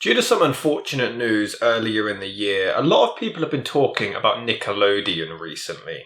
Due to some unfortunate news earlier in the year, a lot of people have been talking about Nickelodeon recently.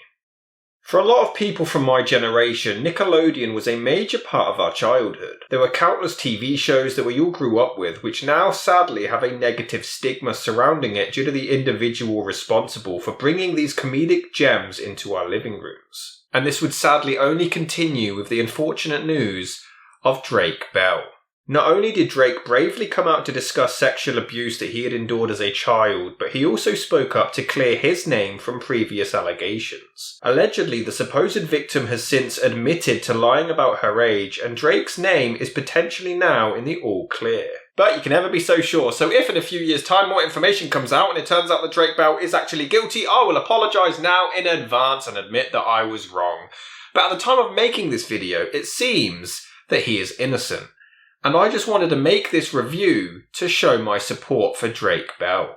For a lot of people from my generation, Nickelodeon was a major part of our childhood. There were countless TV shows that we all grew up with, which now sadly have a negative stigma surrounding it due to the individual responsible for bringing these comedic gems into our living rooms. And this would sadly only continue with the unfortunate news of Drake Bell. Not only did Drake bravely come out to discuss sexual abuse that he had endured as a child, but he also spoke up to clear his name from previous allegations. Allegedly, the supposed victim has since admitted to lying about her age, and Drake's name is potentially now in the all clear. But you can never be so sure, so if in a few years' time more information comes out and it turns out that Drake Bell is actually guilty, I will apologise now in advance and admit that I was wrong. But at the time of making this video, it seems that he is innocent. And I just wanted to make this review to show my support for Drake Bell.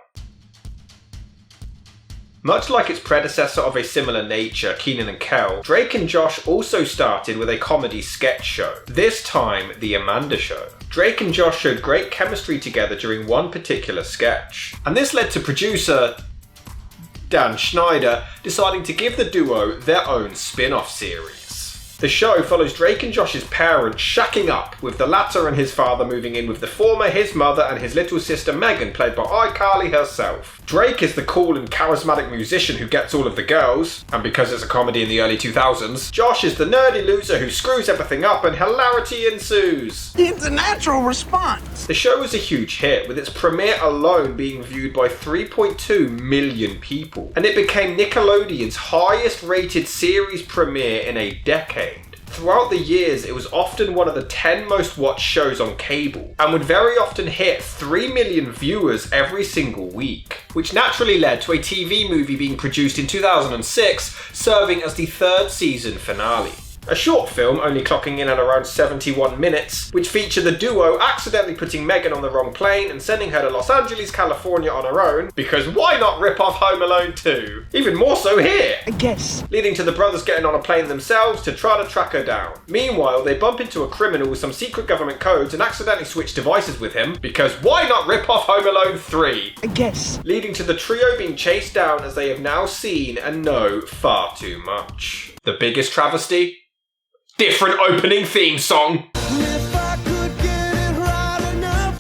Much like its predecessor of a similar nature, Kenan and Kel, Drake and Josh also started with a comedy sketch show, this time The Amanda Show. Drake and Josh showed great chemistry together during one particular sketch, and this led to producer Dan Schneider deciding to give the duo their own spin-off series. The show follows Drake and Josh's parents shacking up, with the latter and his father moving in with the former, his mother, and his little sister Megan, played by iCarly herself. Drake is the cool and charismatic musician who gets all of the girls, and because it's a comedy in the early 2000s, Josh is the nerdy loser who screws everything up and hilarity ensues. It's a natural response. The show was a huge hit, with its premiere alone being viewed by 3.2 million people, and it became Nickelodeon's highest rated series premiere in a decade. Throughout the years, it was often one of the 10 most watched shows on cable, and would very often hit 3 million viewers every single week, which naturally led to a TV movie being produced in 2006, serving as the third season finale. A short film, only clocking in at around 71 minutes, which featured the duo accidentally putting Megan on the wrong plane and sending her to Los Angeles, California on her own, because why not rip off Home Alone 2? Even more so here! I guess. Leading to the brothers getting on a plane themselves to try to track her down. Meanwhile, they bump into a criminal with some secret government codes and accidentally switch devices with him, because why not rip off Home Alone 3? I guess. Leading to the trio being chased down as they have now seen and know far too much. The biggest travesty? Different opening theme song. It's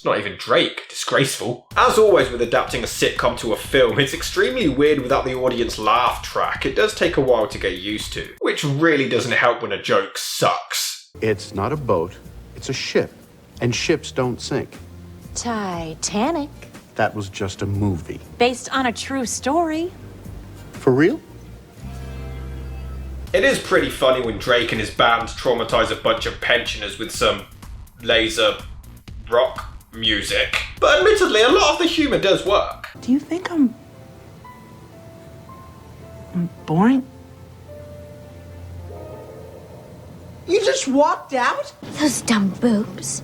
not even Drake. Disgraceful. As always with adapting a sitcom to a film, it's extremely weird without the audience laugh track. It does take a while to get used to, which really doesn't help when a joke sucks. It's not a boat, it's a ship. And ships don't sink. Titanic. That was just a movie. Based on a true story. For real? It is pretty funny when Drake and his band traumatize a bunch of pensioners with some laser rock music. But admittedly, a lot of the humour does work. Do you think I'm boring? You just walked out? Those dumb boobs.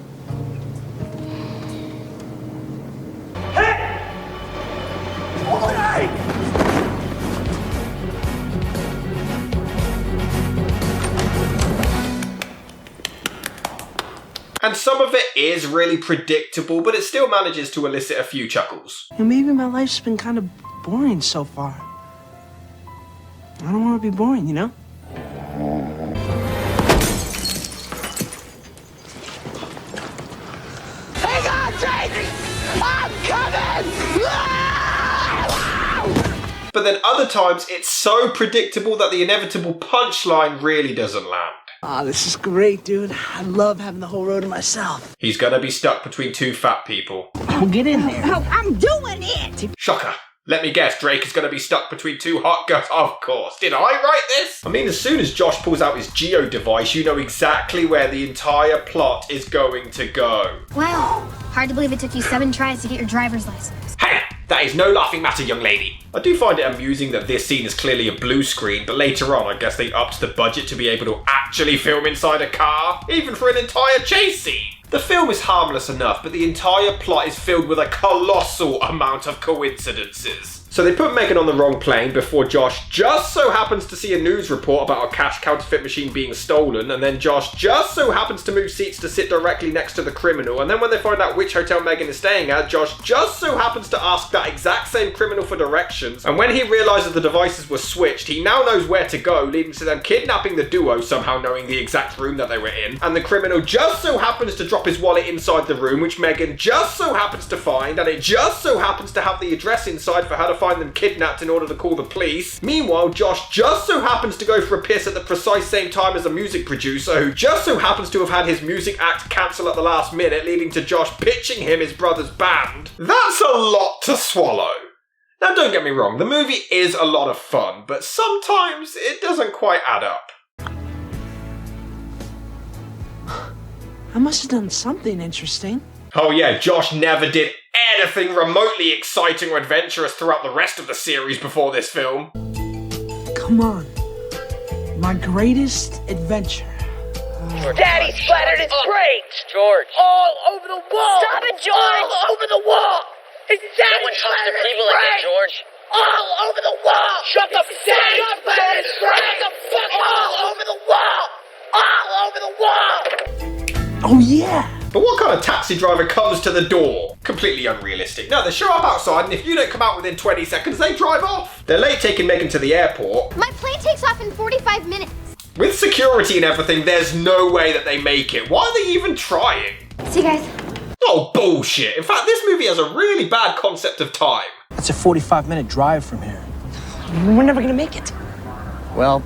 And some of it is really predictable, but it still manages to elicit a few chuckles. And maybe my life's been kind of boring so far. I don't want to be boring, you know? Hang on, Drake! I'm coming! But then other times, it's so predictable that the inevitable punchline really doesn't land. Oh, this is great, dude. I love having the whole road to myself. He's gonna be stuck between two fat people. Oh, get in there. Oh, I'm doing it! Shocker. Let me guess, Drake is going to be stuck between two hot girls. Of course. Did I write this? I mean, as soon as Josh pulls out his Geo device, you know exactly where the entire plot is going to go. Wow. Hard to believe it took you 7 tries to get your driver's license. Hey, that is no laughing matter, young lady. I do find it amusing that this scene is clearly a blue screen, but later on I guess they upped the budget to be able to actually film inside a car, even for an entire chase scene. The film is harmless enough, but the entire plot is filled with a colossal amount of coincidences. So they put Megan on the wrong plane before Josh just so happens to see a news report about a cash counterfeit machine being stolen, and then Josh just so happens to move seats to sit directly next to the criminal, and then when they find out which hotel Megan is staying at, Josh just so happens to ask that exact same criminal for directions, and when he realises the devices were switched, he now knows where to go, leading to them kidnapping the duo, somehow knowing the exact room that they were in, and the criminal just so happens to drop his wallet inside the room, which Megan just so happens to find, and it just so happens to have the address inside for her to find them kidnapped in order to call the police. Meanwhile, Josh just so happens to go for a piss at the precise same time as a music producer who just so happens to have had his music act cancel at the last minute, leading to Josh pitching him his brother's band. That's a lot to swallow. Now don't get me wrong, the movie is a lot of fun, but sometimes it doesn't quite add up. I must have done something interesting. Oh yeah, Josh never did anything remotely exciting or adventurous throughout the rest of the series before this film. Come on. My greatest adventure. Daddy splattered his brakes! George! All over the wall! Stop it, George! All over the wall! His daddy Someone talks to splattered his people like that, brakes! George. All over the wall! Shut the fuck all over the wall! All over the wall! Oh yeah! But what kind of taxi driver comes to the door? Completely unrealistic. No, they show up outside, and if you don't come out within 20 seconds, they drive off. They're late taking Megan to the airport. My plane takes off in 45 minutes. With security and everything, there's no way that they make it. Why are they even trying? See you guys. Oh, bullshit. In fact, this movie has a really bad concept of time. It's a 45-minute drive from here. We're never gonna make it. Well,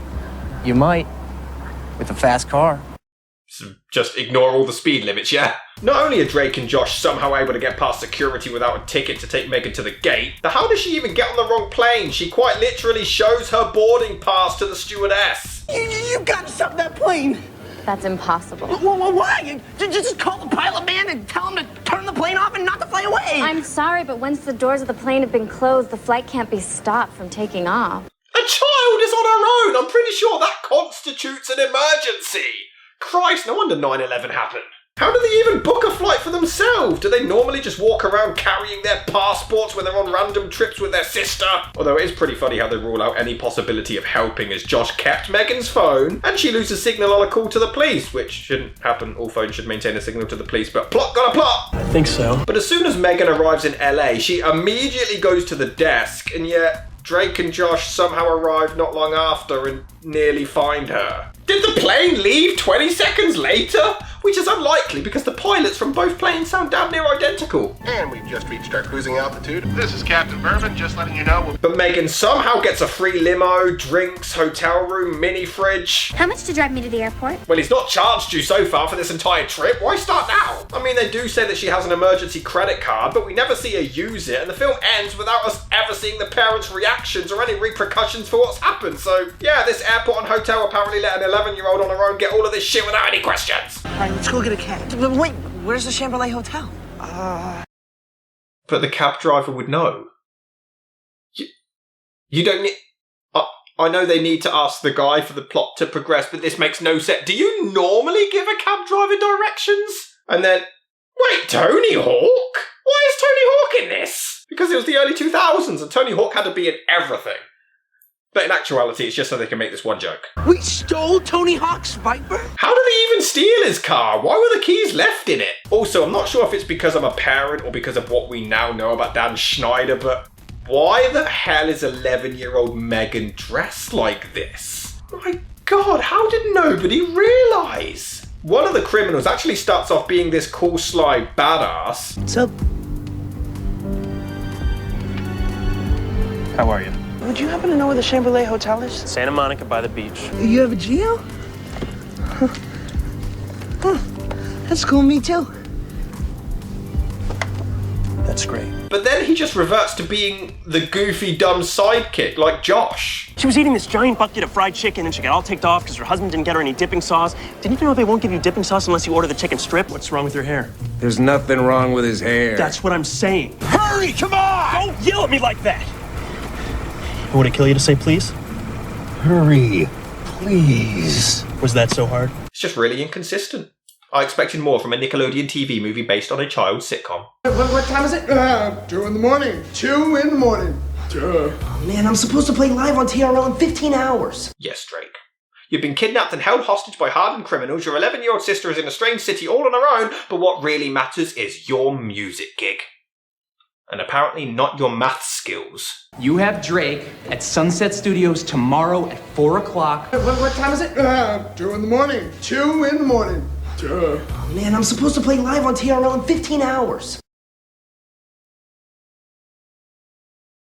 you might, with a fast car. So just ignore all the speed limits, yeah? Not only are Drake and Josh somehow able to get past security without a ticket to take Megan to the gate, but how does she even get on the wrong plane? She quite literally shows her boarding pass to the stewardess. You gotta stop that plane! That's impossible. Why? Just call the pilot man and tell him to turn the plane off and not to fly away! I'm sorry, but once the doors of the plane have been closed, the flight can't be stopped from taking off. A child is on her own! I'm pretty sure that constitutes an emergency! Christ, no wonder 9/11 happened. How do they even book a flight for themselves? Do they normally just walk around carrying their passports when they're on random trips with their sister? Although it is pretty funny how they rule out any possibility of helping, as Josh kept Megan's phone and she loses signal on a call to the police, which shouldn't happen. All phones should maintain a signal to the police, but plot got a plot! I think so. But as soon as Megan arrives in LA, she immediately goes to the desk, and yet Drake and Josh somehow arrive not long after and nearly find her. Did the plane leave 20 seconds later? Which is unlikely because the pilots from both planes sound damn near identical. And we've just reached our cruising altitude. This is Captain Bourbon, just letting you know. But Megan somehow gets a free limo, drinks, hotel room, mini fridge. How much to drive me to the airport? Well, he's not charged you so far for this entire trip. Why start now? I mean, they do say that she has an emergency credit card, but we never see her use it, and the film ends without us ever seeing the parents' reactions or any repercussions for what's happened. So, yeah, this airport and hotel apparently let an 11-year-old on her own get all of this shit without any questions. All right, let's go get a cab. But wait, where's the Chamberlain Hotel? But the cab driver would know. You don't need... I know they need to ask the guy for the plot to progress, but this makes no sense. Do you normally give a cab driver directions? And then... Wait, Tony Hawk? Why is Tony Hawk in this? Because it was the early 2000s and Tony Hawk had to be in everything. But in actuality, it's just so they can make this one joke. We stole Tony Hawk's Viper? How did they even steal his car? Why were the keys left in it? Also, I'm not sure if it's because I'm a parent or because of what we now know about Dan Schneider, but why the hell is 11-year-old Megan dressed like this? My God, how did nobody realise? One of the criminals actually starts off being this cool, sly badass. What's up? How are you? Would you happen to know where the Chamberlain Hotel is? Santa Monica by the beach. You have a Geo? Huh. That's cool, me too. That's great. But then he just reverts to being the goofy, dumb sidekick like Josh. She was eating this giant bucket of fried chicken and she got all ticked off because her husband didn't get her any dipping sauce. Didn't you know they won't give you dipping sauce unless you order the chicken strip? What's wrong with your hair? There's nothing wrong with his hair. That's what I'm saying. Hurry, come on! Don't yell at me like that! Would it kill you to say please? Hurry, please. Was that so hard? It's just really inconsistent. I expected more from a Nickelodeon TV movie based on a child's sitcom. What time is it? 2 in the morning. 2 in the morning. Oh, man, I'm supposed to play live on TRL in 15 hours. Yes, Drake. You've been kidnapped and held hostage by hardened criminals, your 11-year-old sister is in a strange city all on her own, but what really matters is your music gig. And apparently not your math skills. You have Drake at Sunset Studios tomorrow at 4 o'clock. What time is it? 2 in the morning. 2 in the morning. Oh, man, I'm supposed to play live on TRL in 15 hours.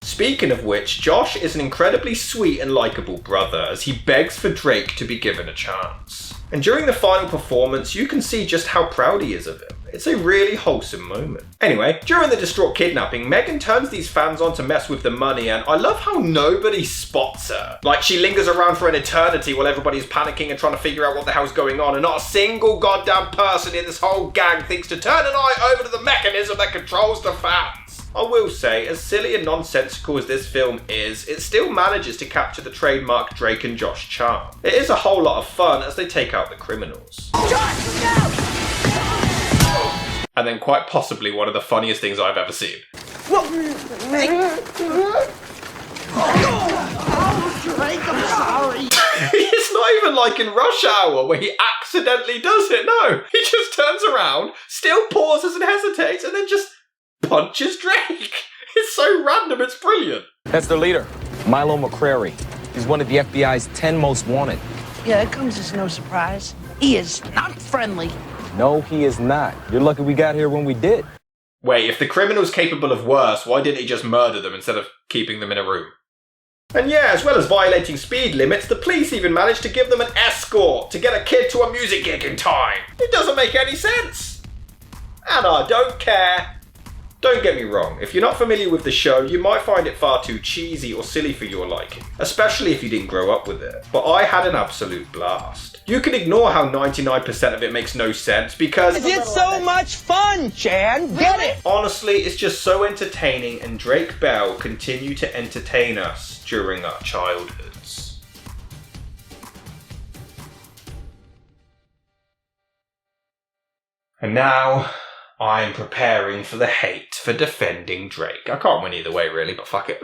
Speaking of which, Josh is an incredibly sweet and likeable brother as he begs for Drake to be given a chance. And during the final performance, you can see just how proud he is of him. It's a really wholesome moment. Anyway, during the distraught kidnapping, Megan turns these fans on to mess with the money, and I love how nobody spots her. Like, she lingers around for an eternity while everybody's panicking and trying to figure out what the hell's going on, and not a single goddamn person in this whole gang thinks to turn an eye over to the mechanism that controls the fans. I will say, as silly and nonsensical as this film is, it still manages to capture the trademark Drake and Josh charm. It is a whole lot of fun as they take out the criminals. Josh, no! And then quite possibly one of the funniest things I've ever seen. Drake, I'm sorry. It's not even like in Rush Hour where he accidentally does it, no. He just turns around, still pauses and hesitates, and then just punches Drake. It's so random, it's brilliant. That's their leader, Milo McCrary. He's one of the FBI's 10 most wanted. Yeah, it comes as no surprise. He is not friendly. No, he is not. You're lucky we got here when we did. Wait, if the criminal's capable of worse, why didn't he just murder them instead of keeping them in a room? And yeah, as well as violating speed limits, the police even managed to give them an escort to get a kid to a music gig in time. It doesn't make any sense. And I don't care. Don't get me wrong, if you're not familiar with the show, you might find it far too cheesy or silly for your liking, especially if you didn't grow up with it. But I had an absolute blast. You can ignore how 99% of it makes no sense because It's so much fun, Chan. Get it? honestly, it's just so entertaining, and Drake Bell continued to entertain us during our childhoods. And now, I'm preparing for the hate for defending Drake. I can't win either way, really, but fuck it.